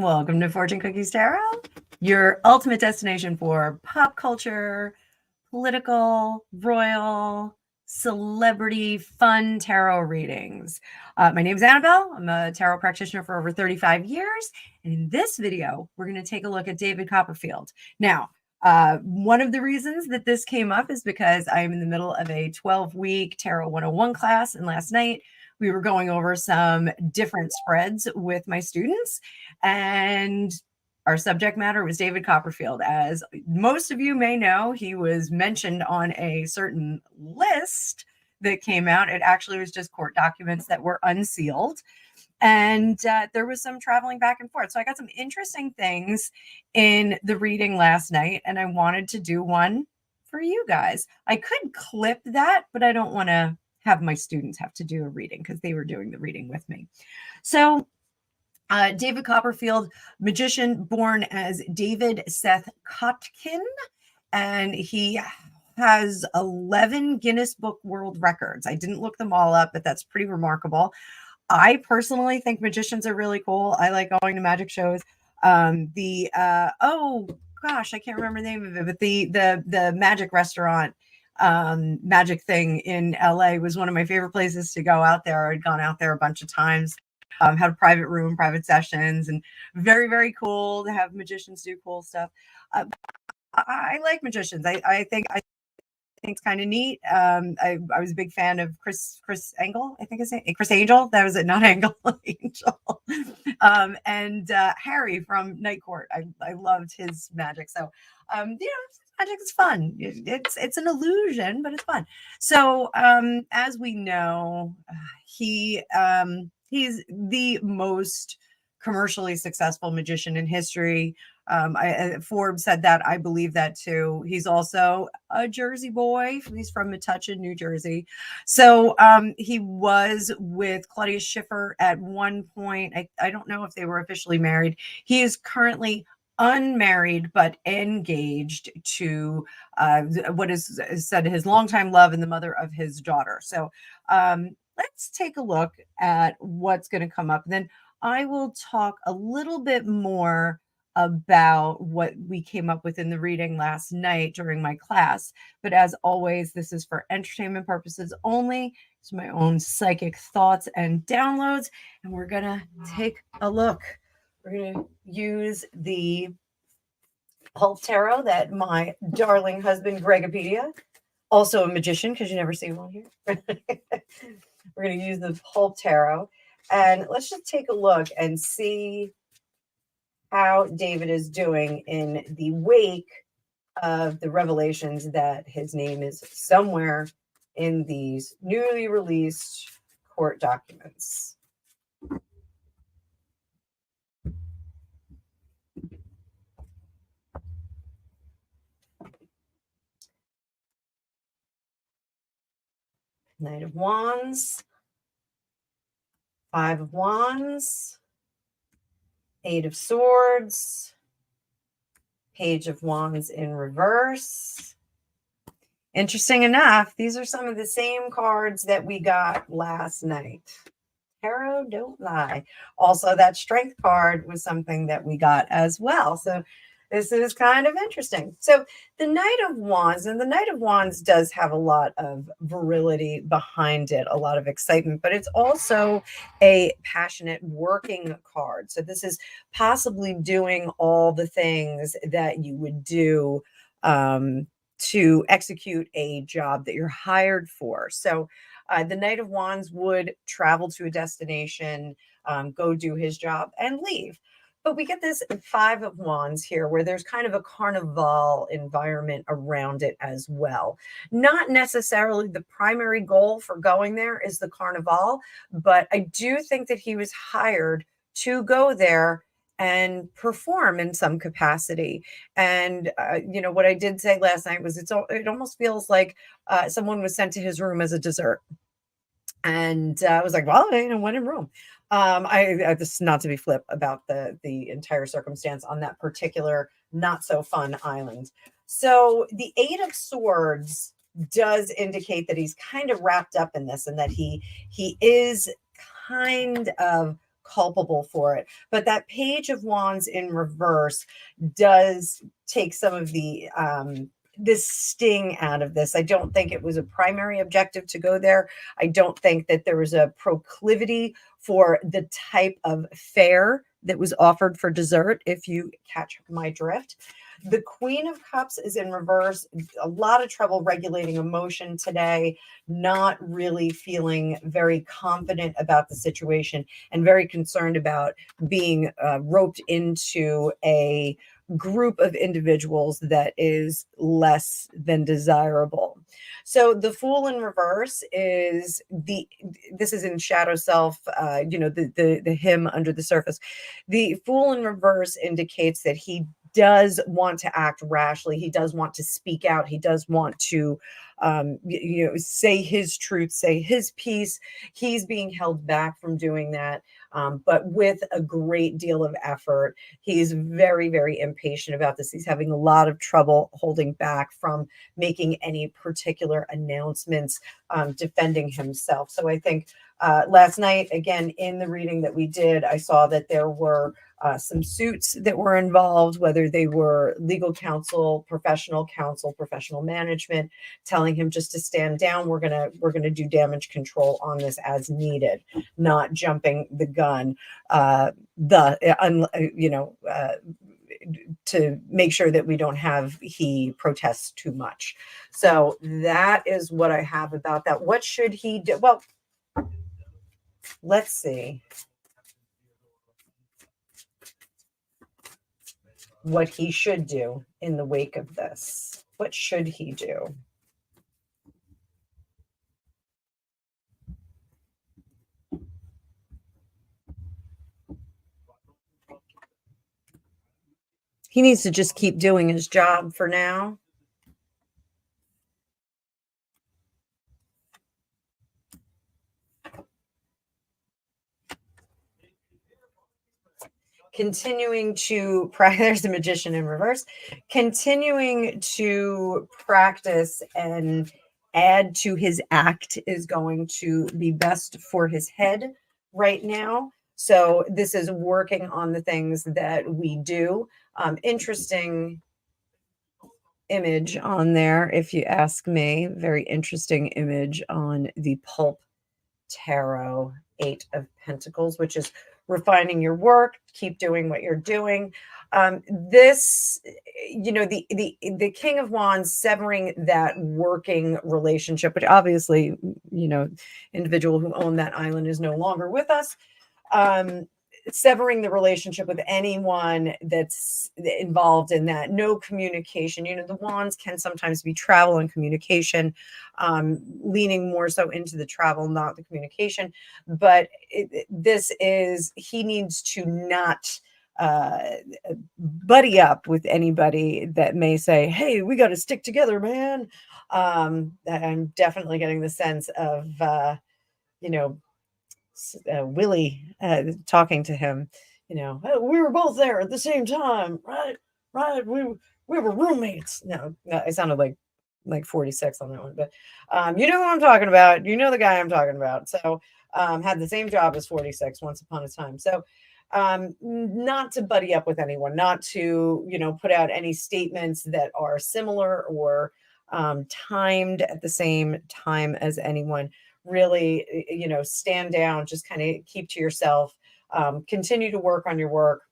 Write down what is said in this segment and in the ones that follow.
Welcome to Fortune Cookies Tarot, your ultimate destination for pop culture, political, royal, celebrity, fun tarot readings. My name is Annabelle. I'm a tarot practitioner for over 35 years. And in this video, we're going to take a look at David Copperfield. Now, one of the reasons that this came up is because I am in the middle of a 12-week Tarot 101 class. And last night, we were going over some different spreads with my students, and our subject matter was David Copperfield. As most of you may know, he was mentioned on a certain list that came out. It actually was just court documents that were unsealed. And there was some traveling back and forth. So I got some interesting things in the reading last night, and I wanted to do one for you guys. I could clip that, but I don't want to have my students have to do a reading because they were doing the reading with me. So David Copperfield, magician, born as David Seth Kotkin, and he has 11 Guinness Book World Records. I didn't look them all up, but that's pretty remarkable. I personally think magicians are really cool. I like going to magic shows. Oh gosh, I can't remember the name of it, but the magic restaurant, magic thing in LA was one of my favorite places to go out there. I'd gone out there a bunch of times, had a private room, private sessions, and very, very cool to have magicians do cool stuff. I like magicians. I think it's kind of neat. I was a big fan of Chris Angle, I think his name, Chris Angel. That was it, not Angle, Angel. And Harry from Night Court. I loved his magic. So, magic is fun. It's an illusion, but it's fun. So, as we know, he's the most commercially successful magician in history. Forbes said that. I believe that too. He's also a Jersey boy. He's from Metuchen, New Jersey. So he was with Claudia Schiffer at one point. I don't know if they were officially married. He is currently unmarried but engaged to what is said his longtime love and the mother of his daughter. So let's take a look at what's going to come up. And then I will talk a little bit more about what we came up with in the reading last night during my class. But as always, this is for entertainment purposes only. It's my own psychic thoughts and downloads. And we're going to take a look. We're going to use the Pulp Tarot that my darling husband, Gregopedia, also a magician, because you never see one here. We're going to use the Pulp Tarot. And let's just take a look and see how David is doing in the wake of the revelations that his name is somewhere in these newly released court documents. Knight of Wands, Five of Wands, Eight of Swords, Page of Wands in reverse. Interesting enough, these are some of the same cards that we got last night. Tarot don't lie. Also, that Strength card was something that we got as well. So this is kind of interesting. So the Knight of Wands, and the Knight of Wands does have a lot of virility behind it, a lot of excitement, but it's also a passionate working card. So this is possibly doing all the things that you would do to execute a job that you're hired for. So the Knight of Wands would travel to a destination, go do his job, and leave. But we get this Five of Wands here where there's kind of a carnival environment around it as well. Not necessarily the primary goal for going there is the carnival, but I do think that he was hired to go there and perform in some capacity. And, what I did say last night was it almost feels like someone was sent to his room as a dessert. And I was like, well, when in Rome. I just not to be flip about the entire circumstance on that particular not so fun island. So the Eight of Swords does indicate that he's kind of wrapped up in this and that he is kind of culpable for it. But that Page of Wands in reverse does take some of the this sting out of this. I don't think it was a primary objective to go there. I don't think that there was a proclivity for the type of fare that was offered for dessert, if you catch my drift. The Queen of Cups is in reverse. A lot of trouble regulating emotion today, not really feeling very confident about the situation and very concerned about being roped into a group of individuals that is less than desirable. So the Fool in reverse is this is in Shadow Self, the hymn under the surface. The Fool in reverse indicates that he does want to act rashly. He does want to speak out. He does want to, say his truth, say his piece. He's being held back from doing that, but with a great deal of effort. He's very, very impatient about this. He's having a lot of trouble holding back from making any particular announcements, defending himself. So I think last night, again, in the reading that we did, I saw that there were some suits that were involved, whether they were legal counsel, professional management, telling him just to stand down. We're gonna do damage control on this as needed, not jumping the gun. To make sure that we don't have he protests too much. So that is what I have about that. What should he do? Well, let's see what he should do in the wake of this. What should he do? He needs to just keep doing his job for now. Continuing to practice, there's the Magician in reverse, continuing to practice and add to his act is going to be best for his head right now. So this is working on the things that we do. Interesting image on there, if you ask me. Very interesting image on the Pulp Tarot 8 of Pentacles, which is refining your work, keep doing what you're doing. This, the King of Wands severing that working relationship, which obviously, individual who owned that island is no longer with us. Severing the relationship with anyone that's involved in that. No communication. The wands can sometimes be travel and communication, leaning more so into the travel, not the communication. But he needs to not buddy up with anybody that may say, hey, we got to stick together, man. I'm definitely getting the sense of, Willie talking to him, "Hey, we were both there at the same time, right? We were roommates." No, I sounded like 46 on that one, but you know who I'm talking about. You know the guy I'm talking about. So had the same job as 46 once upon a time. So not to buddy up with anyone, not to put out any statements that are similar or timed at the same time as anyone. Really, stand down, just kind of keep to yourself, continue to work on your work,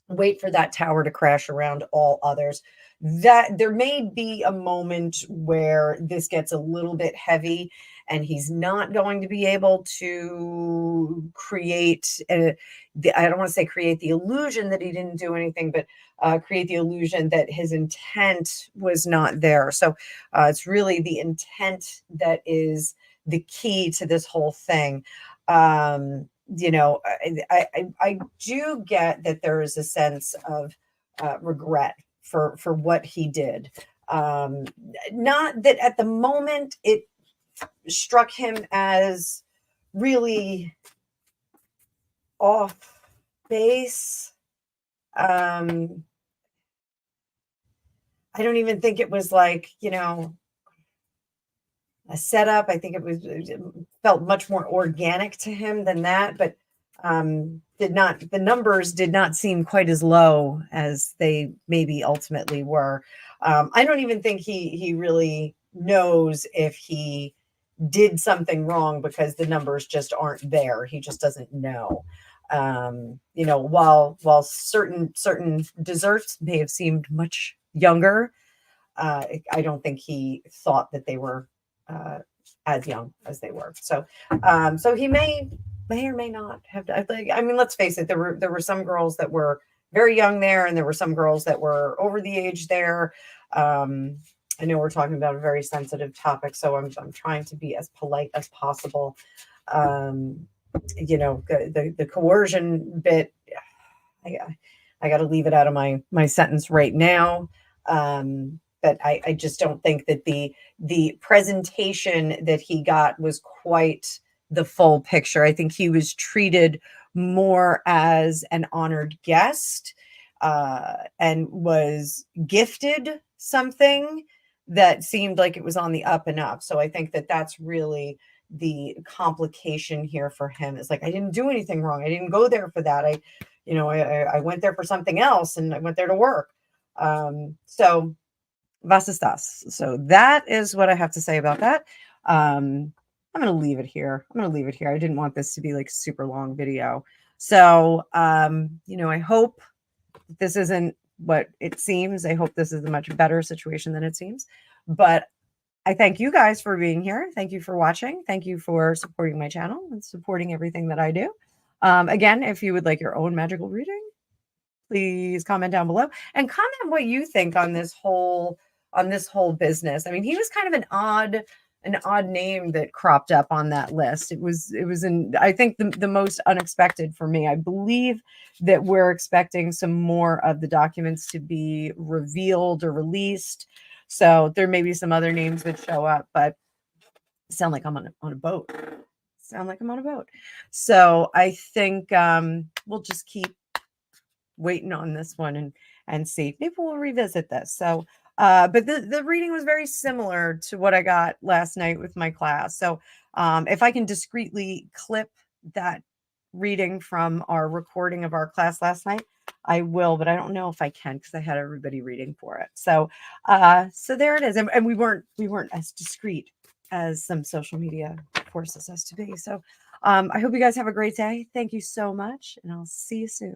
wait for that tower to crash around all others. That there may be a moment where this gets a little bit heavy and he's not going to be able to create, I don't want to say create the illusion that he didn't do anything, but create the illusion that his intent was not there. So it's really the intent that is the key to this whole thing. I do get that there is a sense of regret for what he did. Not that at the moment it struck him as really off base. I don't even think it was like, a setup. I think it felt much more organic to him than that. But the numbers did not seem quite as low as they maybe ultimately were. I don't even think he really knows if he did something wrong because the numbers just aren't there. He just doesn't know. You know, while certain desserts may have seemed much younger, I don't think he thought that they were as young as they were. So so he may or may not have. I mean, let's face it. There were some girls that were very young there, and there were some girls that were over the age there. I know we're talking about a very sensitive topic, so I'm trying to be as polite as possible. You know, the coercion bit, I got to leave it out of my sentence right now. But I just don't think that the presentation that he got was quite the full picture. I think he was treated more as an honored guest, and was gifted something that seemed like it was on the up and up. So I think that that's really the complication here for him. Is like, I didn't do anything wrong. I didn't go there for that. I went there for something else, and I went there to work. So was ist das. So that is what I have to say about that. I'm going to leave it here. I didn't want this to be like a super long video. So, you know, I hope this isn't what it seems. I hope this is a much better situation than it seems. But I thank you guys for being here. Thank you for watching. Thank you for supporting my channel and supporting everything that I do. Again, if you would like your own magical reading, please comment down below and comment what you think on this whole business. I mean, he was kind of an odd name that cropped up on that list. It was I think the most unexpected for me. I believe that we're expecting some more of the documents to be revealed or released. So there may be some other names that show up, but sound like I'm on a boat. So I think we'll just keep waiting on this one and see. Maybe we'll revisit this. So but the reading was very similar to what I got last night with my class. So if I can discreetly clip that reading from our recording of our class last night, I will, but I don't know if I can because I had everybody reading for it. So so there it is. And we weren't as discreet as some social media forces us to be. So I hope you guys have a great day. Thank you so much, and I'll see you soon.